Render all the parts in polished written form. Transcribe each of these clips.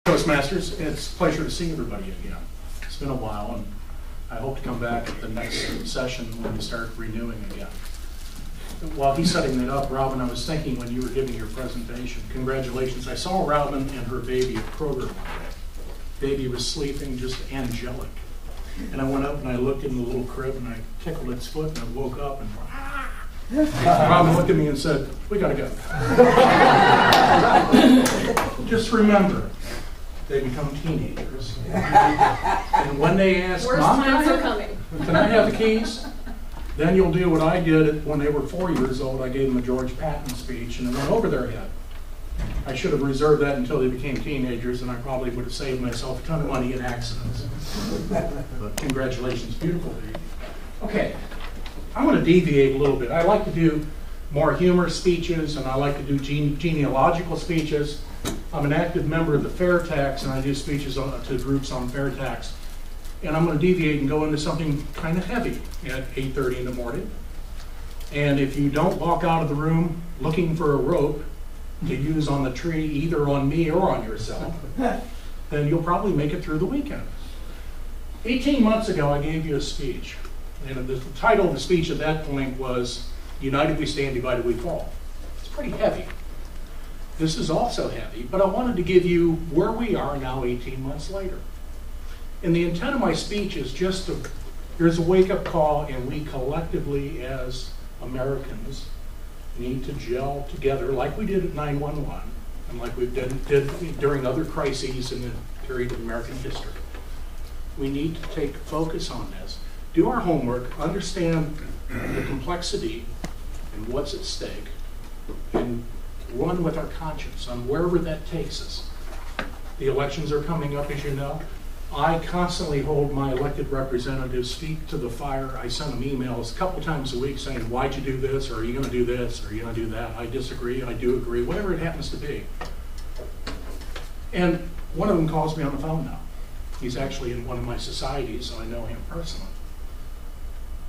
Toastmasters, it's a pleasure to see everybody again. It's been a while, and I hope to come back at the next session when we start renewing again. While he's setting that up, Robin, I was thinking when you were giving your presentation, congratulations. I saw Robin and her baby at Kroger one day. Baby was sleeping, just angelic. And I went up and I looked in the little crib and I tickled its foot and I woke up and Robin looked at me and said, "We gotta go." Just remember, they become teenagers. And when they ask, worst "Mom, times are coming. Can I have the keys?" Then you'll do what I did when they were 4 years old. I gave them a George Patton speech and it went over their head. I should have reserved that until they became teenagers, and I probably would have saved myself a ton of money in accidents. But congratulations, beautiful baby. Okay, I'm going to deviate a little bit. I like to do more humor speeches, and I like to do genealogical speeches. I'm an active member of the Fair Tax, and I do speeches to groups on Fair Tax. And I'm going to deviate and go into something kind of heavy at 8:30 in the morning. And if you don't walk out of the room looking for a rope to use on the tree, either on me or on yourself, then you'll probably make it through the weekend. 18 months ago, I gave you a speech. And the title of the speech at that point was, "United We Stand, Divided We Fall." It's pretty heavy. This is also heavy, but I wanted to give you where we are now 18 months later. And the intent of my speech is just here's a wake-up call, and we collectively as Americans need to gel together like we did at 9/11 and like we did during other crises in the period of American history. We need to take focus on this, do our homework, understand the complexity and what's at stake, and run with our conscience on wherever that takes us. The elections are coming up, as you know. I constantly hold my elected representatives' feet to the fire. I send them emails a couple times a week saying, "Why'd you do this?" or "Are you going to do this?" or "Are you going to do that?" I disagree, I do agree, whatever it happens to be. And one of them calls me on the phone now. He's actually in one of my societies, so I know him personally.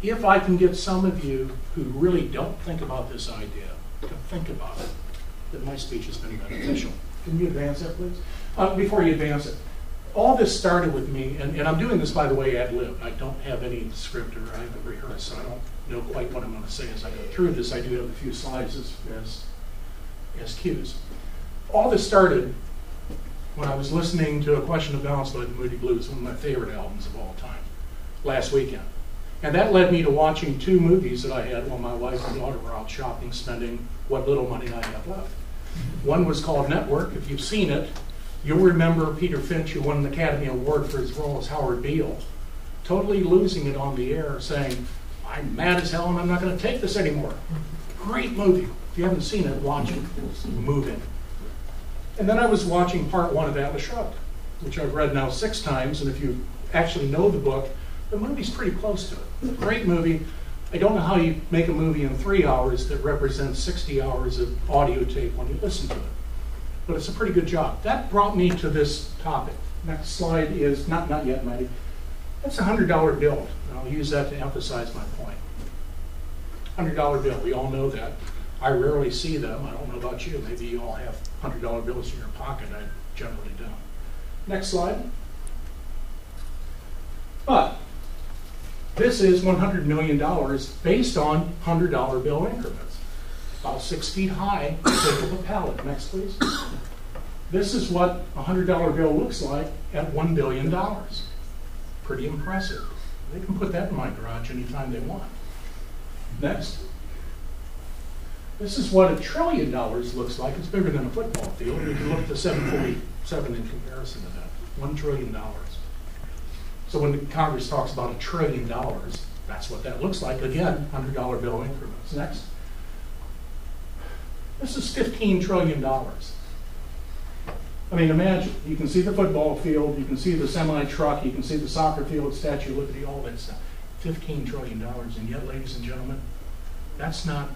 If I can get some of you who really don't think about this idea to think about it, then my speech has been beneficial. Can you advance that, please? Before you advance it, all this started with me, and I'm doing this, by the way, ad lib. I don't have any script or I haven't rehearsed, so I don't know quite what I'm going to say as I go through this. I do have a few slides as cues. All this started when I was listening to A Question of Balance by the Moody Blues, one of my favorite albums of all time, last weekend. And that led me to watching two movies that I had while my wife and daughter were out shopping, spending what little money I have left. One was called Network. If you've seen it, you'll remember Peter Finch, who won an Academy Award for his role as Howard Beale, totally losing it on the air, saying, "I'm mad as hell and I'm not going to take this anymore." Great movie. If you haven't seen it, watch it. It's moving. And then I was watching part one of Atlas Shrugged, which I've read now 6 times, and if you actually know the book, the movie's pretty close to it. Great movie. I don't know how you make a movie in 3 hours that represents 60 hours of audio tape when you listen to it. But it's a pretty good job. That brought me to this topic. Next slide is, not yet, Maddie. That's a $100 bill. And I'll use that to emphasize my point. $100 bill, we all know that. I rarely see them. I don't know about you. Maybe you all have $100 bills in your pocket. I generally don't. Next slide. But this is $100 million based on $100 bill increments. About 6 feet high, thick of a pallet. Next, please. This is what a $100 bill looks like at $1 billion. Pretty impressive. They can put that in my garage anytime they want. Next. This is what $1 trillion looks like. It's bigger than a football field. You can look at the 747 in comparison to that. $1 trillion. So when the Congress talks about $1 trillion, that's what that looks like. Again, $100 bill increments. Next. This is $15 trillion. I mean, imagine, you can see the football field, you can see the semi-truck, you can see the soccer field, Statue of Liberty, all that stuff. $15 trillion. And yet, ladies and gentlemen, that's not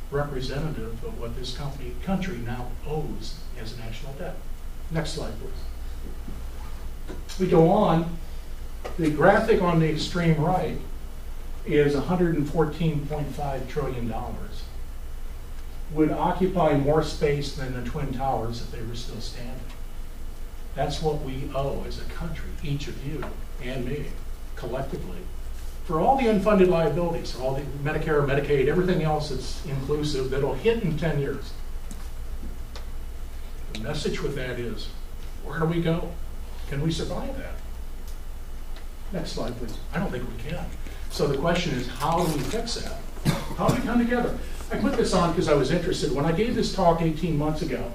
representative of what this country now owes as national debt. Next slide, please. We go on. The graphic on the extreme right is $114.5 trillion. Would occupy more space than the Twin Towers if they were still standing. That's what we owe as a country, each of you and me, collectively, for all the unfunded liabilities, all the Medicare, Medicaid, everything else that's inclusive that'll hit in 10 years. The message with that is, where do we go? Can we survive that? Next slide, please. I don't think we can. So the question is, how do we fix that? How do we come together? I put this on because I was interested. When I gave this talk 18 months ago,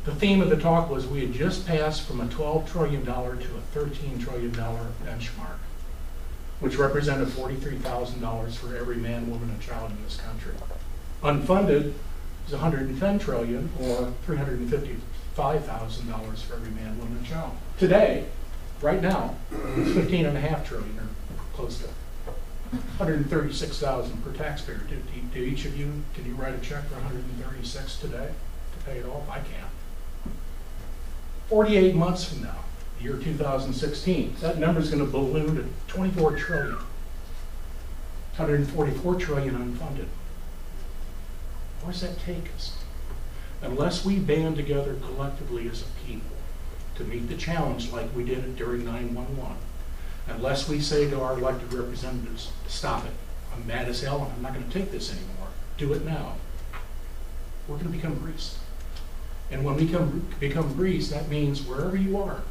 the theme of the talk was we had just passed from a $12 trillion to a $13 trillion benchmark, which represented $43,000 for every man, woman, and child in this country. Unfunded is $110 trillion, or $355,000 for every man, woman, and child. Today, right now, it's $15.5 trillion, or close to $136,000 per taxpayer. Do each of you, can you write a check for $136 today to pay it off? I can't. 48 months from now, the year 2016, that number is going to balloon to 24 trillion, 144 trillion unfunded. Where does that take us? Unless we band together collectively as a people to meet the challenge like we did it during 9/11, unless we say to our elected representatives, stop it, I'm mad as hell and I'm not going to take this anymore, do it now, we're going to become Greece. And when we become Greece, that means wherever you are,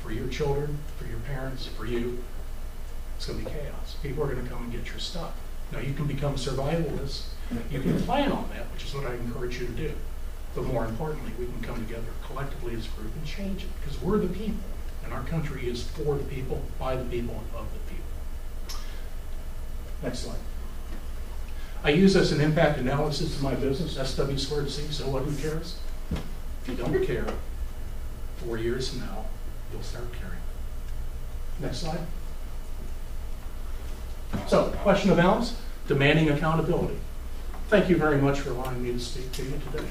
for your children, for your parents, for you, it's going to be chaos. People are going to come and get your stuff. Now, you can become survivalists. You can plan on that, which is what I encourage you to do. But more importantly, we can come together collectively as a group and change it, because we're the people, and our country is for the people, by the people, and of the people. Next slide. I use this in impact analysis in my business, SW²C, so what, who cares? If you don't care, 4 years from now, you'll start caring. Next slide. So, question of balance, demanding accountability. Thank you very much for allowing me to speak to you today.